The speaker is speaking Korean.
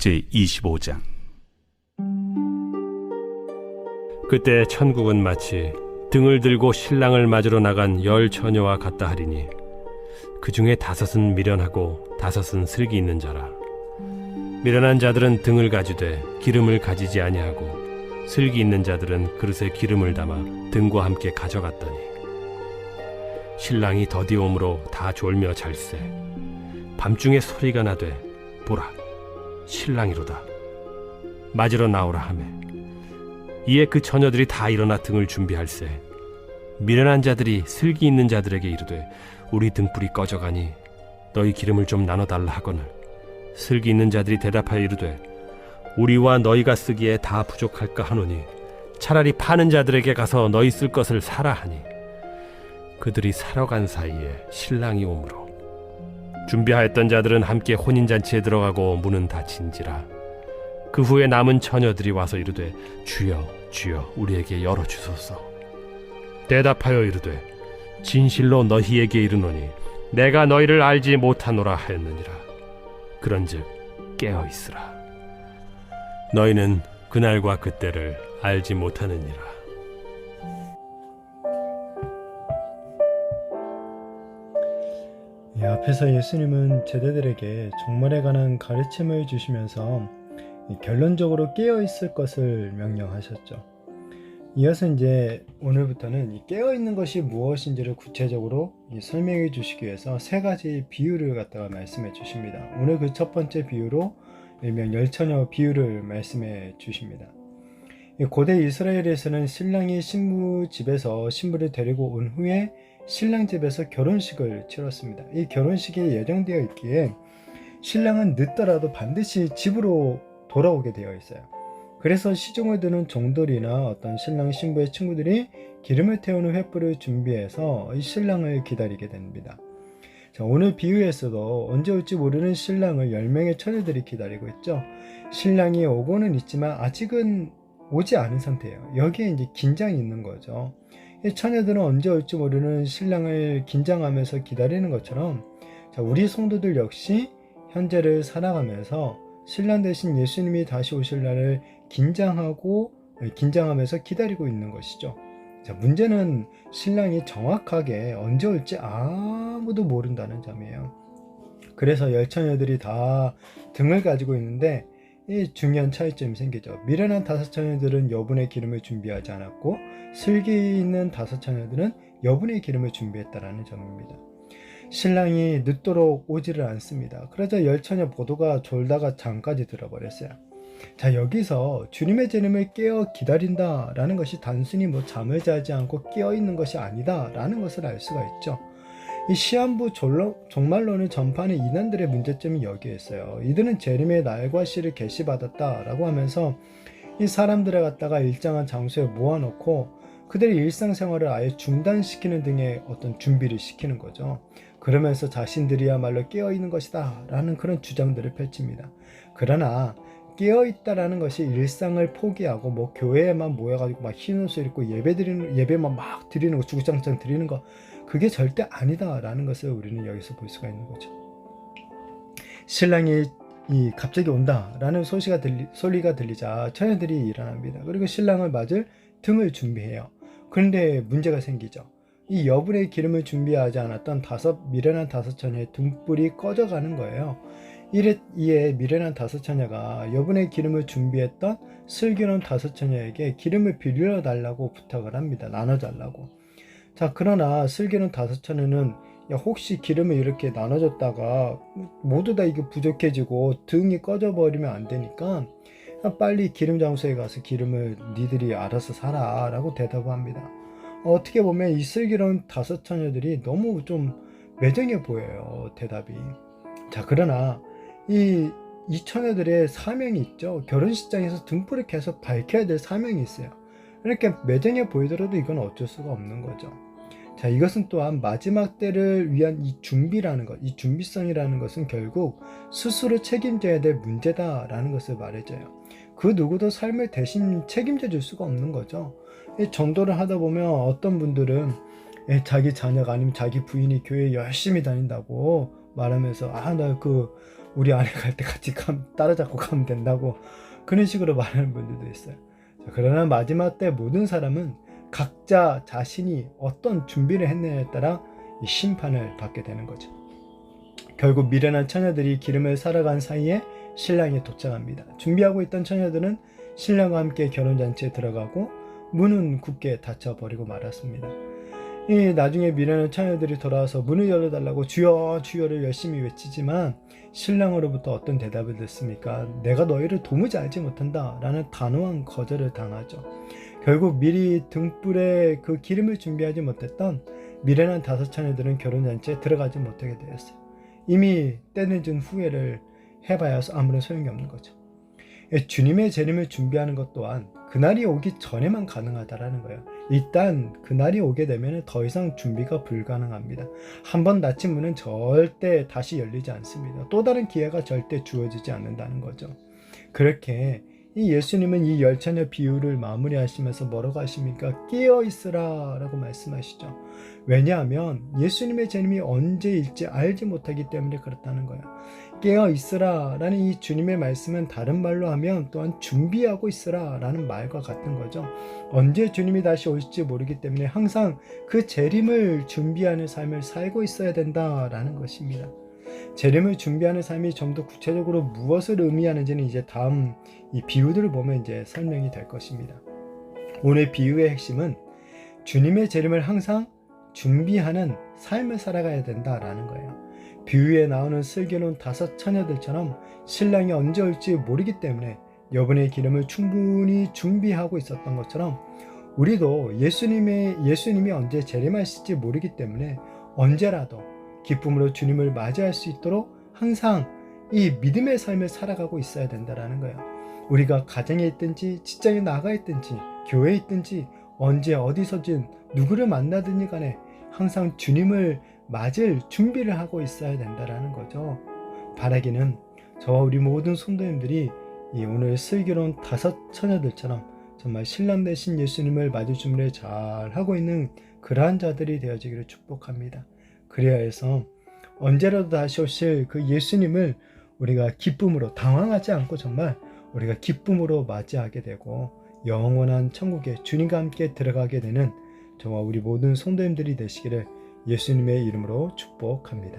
제25장. 그때 천국은 마치 등을 들고 신랑을 맞으러 나간 10 처녀와 같다 하리니 그 중에 5은 미련하고 5은 슬기 있는 자라. 미련한 자들은 등을 가지되 기름을 가지지 아니하고 슬기 있는 자들은 그릇에 기름을 담아 등과 함께 가져갔더니 신랑이 더디옴으로 다 졸며 잘세. 밤중에 소리가 나되 보라 신랑이로다 맞으러 나오라 하매 이에 그 처녀들이 다 일어나 등을 준비할세. 미련한 자들이 슬기 있는 자들에게 이르되 우리 등불이 꺼져가니 너희 기름을 좀 나눠달라 하거늘 슬기 있는 자들이 대답하여 이르되 우리와 너희가 쓰기에 다 부족할까 하노니 차라리 파는 자들에게 가서 너희 쓸 것을 사라 하니 그들이 사러 간 사이에 신랑이 오므로 준비하였던 자들은 함께 혼인잔치에 들어가고 문은 닫힌지라. 그 후에 남은 처녀들이 와서 이르되 주여 주여 우리에게 열어주소서. 대답하여 이르되 진실로 너희에게 이르노니 내가 너희를 알지 못하노라 하였느니라. 그런즉 깨어있으라. 너희는 그날과 그때를 알지 못하느니라. 앞에서 예수님은 제자들에게 종말에 관한 가르침을 주시면서 결론적으로 깨어있을 것을 명령하셨죠. 이어서 이제 오늘부터는 이 깨어있는 것이 무엇인지를 구체적으로 설명해 주시기 위해서 3가지 비유를 갖다가 말씀해 주십니다. 오늘 그 첫 번째 비유로 일명 10처녀 비유를 말씀해 주십니다. 고대 이스라엘에서는 신랑이 신부 집에서 신부를 데리고 온 후에 신랑 집에서 결혼식을 치렀습니다. 이 결혼식이 예정되어 있기에 신랑은 늦더라도 반드시 집으로 돌아오게 되어 있어요. 그래서 시중을 드는 종들이나 어떤 신랑 신부의 친구들이 기름을 태우는 횃불을 준비해서 이 신랑을 기다리게 됩니다. 자, 오늘 비유에서도 언제 올지 모르는 신랑을 10명의 처녀들이 기다리고 있죠. 신랑이 오고는 있지만 아직은 오지 않은 상태예요. 여기에 이제 긴장이 있는 거죠. 이 처녀들은 언제 올지 모르는 신랑을 긴장하면서 기다리는 것처럼 자, 우리 성도들 역시 현재를 살아가면서 신랑 대신 예수님이 다시 오실 날을 긴장하면서 기다리고 있는 것이죠. 자, 문제는 신랑이 정확하게 언제 올지 아무도 모른다는 점이에요. 그래서 10처녀들이 다 등을 가지고 있는데 이 중요한 차이점이 생기죠. 미련한 5처녀들은 여분의 기름을 준비하지 않았고 슬기 있는 5처녀들은 여분의 기름을 준비했다라는 점입니다. 신랑이 늦도록 오지를 않습니다. 그러자 10처녀 모두가 졸다가 잠까지 들어버렸어요. 자, 여기서 주님의 재림을 깨어 기다린다라는 것이 단순히 잠을 자지 않고 깨어있는 것이 아니다라는 것을 알 수가 있죠. 이 시한부 종말론을 전파하는 이단들의 문제점이 여기에 있어요. 이들은 재림의 날과 시를 계시받았다라고 하면서 이 사람들을 갖다가 일정한 장소에 모아놓고 그들의 일상생활을 아예 중단시키는 등의 어떤 준비를 시키는 거죠. 그러면서 자신들이야말로 깨어있는 것이다 라는 그런 주장들을 펼칩니다. 그러나 깨어있다라는 것이 일상을 포기하고 교회에만 모여가지고 막 흰 옷을 입고 예배만 막 드리는 거, 주구장창 드리는 거, 그게 절대 아니다라는 것을 우리는 여기서 볼 수가 있는 거죠. 신랑이 갑자기 온다라는 소리가 들리자 처녀들이 일어납니다. 그리고 신랑을 맞을 등을 준비해요. 그런데 문제가 생기죠. 이 여분의 기름을 준비하지 않았던 미련한 5처녀의 등불이 꺼져가는 거예요. 이에 미련한 5처녀가 여분의 기름을 준비했던 슬기로운 5처녀에게 기름을 빌려 달라고 부탁을 합니다. 나눠달라고. 자, 그러나 슬기로운 5처녀는 혹시 기름을 이렇게 나눠줬다가 모두 다 이게 부족해지고 등이 꺼져버리면 안 되니까 빨리 기름 장소에 가서 기름을 니들이 알아서 사라 라고 대답합니다. 어떻게 보면 이 슬기로운 5처녀들이 너무 좀 매정해 보여요, 대답이. 자, 그러나 이 처녀들의 사명이 있죠. 결혼식장에서 등불을 계속 밝혀야 될 사명이 있어요. 이렇게 매정해 보이더라도 이건 어쩔 수가 없는 거죠. 자, 이것은 또한 마지막 때를 위한 이 준비라는 것, 이 준비성이라는 것은 결국 스스로 책임져야 될 문제다라는 것을 말해줘요. 그 누구도 삶을 대신 책임져 줄 수가 없는 거죠. 전도를 하다 보면 어떤 분들은 자기 자녀가 아니면 자기 부인이 교회에 열심히 다닌다고 말하면서 나 우리 아내 갈 때 같이 따라잡고 가면 된다고 그런 식으로 말하는 분들도 있어요. 자, 그러나 마지막 때 모든 사람은 각자 자신이 어떤 준비를 했느냐에 따라 이 심판을 받게 되는 거죠. 결국 미련한 처녀들이 기름을 사러 간 사이에 신랑이 도착합니다. 준비하고 있던 처녀들은 신랑과 함께 결혼잔치에 들어가고 문은 굳게 닫혀버리고 말았습니다. 나중에 미련한 처녀들이 돌아와서 문을 열어달라고 주여 주여를 열심히 외치지만 신랑으로부터 어떤 대답을 듣습니까? 내가 너희를 도무지 알지 못한다 라는 단호한 거절을 당하죠. 결국 미리 등불에 그 기름을 준비하지 못했던 미련한 5 처녀들은 결혼잔치에 들어가지 못하게 되었어요. 이미 때늦은 후회를 해봐야 아무런 소용이 없는 거죠. 주님의 재림을 준비하는 것 또한 그날이 오기 전에만 가능하다라는 거예요. 일단 그날이 오게 되면 더 이상 준비가 불가능합니다. 한번 닫힌 문은 절대 다시 열리지 않습니다. 또 다른 기회가 절대 주어지지 않는다는 거죠. 그렇게 이 예수님은 이 10처녀 비유를 마무리하시면서 뭐라고 하십니까? 깨어있으라 라고 말씀하시죠. 왜냐하면 예수님의 재림이 언제일지 알지 못하기 때문에 그렇다는 거예요. 깨어있으라 라는 이 주님의 말씀은 다른 말로 하면 또한 준비하고 있으라 라는 말과 같은 거죠. 언제 주님이 다시 오실지 모르기 때문에 항상 그 재림을 준비하는 삶을 살고 있어야 된다라는 것입니다. 재림을 준비하는 삶이 좀 더 구체적으로 무엇을 의미하는지는 이제 다음 이 비유들을 보면 이제 설명이 될 것입니다. 오늘 비유의 핵심은 주님의 재림을 항상 준비하는 삶을 살아가야 된다라는 거예요. 비유에 나오는 슬기로운 5 처녀들처럼 신랑이 언제 올지 모르기 때문에 여분의 기름을 충분히 준비하고 있었던 것처럼 우리도 예수님이 언제 재림하실지 모르기 때문에 언제라도 기쁨으로 주님을 맞이할 수 있도록 항상 이 믿음의 삶을 살아가고 있어야 된다는 거예요. 우리가 가정에 있든지 직장에 나가 있든지 교회에 있든지 언제 어디서든 누구를 만나든지 간에 항상 주님을 맞을 준비를 하고 있어야 된다는 거죠. 바라기는 저와 우리 모든 성도님들이 이 오늘 슬기로운 5 처녀들처럼 정말 신랑 되신 예수님을 맞을 준비를 잘 하고 있는 그러한 자들이 되어지기를 축복합니다. 그래야 해서 언제라도 다시 오실 그 예수님을 우리가 기쁨으로 당황하지 않고 정말 우리가 기쁨으로 맞이하게 되고 영원한 천국에 주님과 함께 들어가게 되는 저와 우리 모든 성도님들이 되시기를 예수님의 이름으로 축복합니다.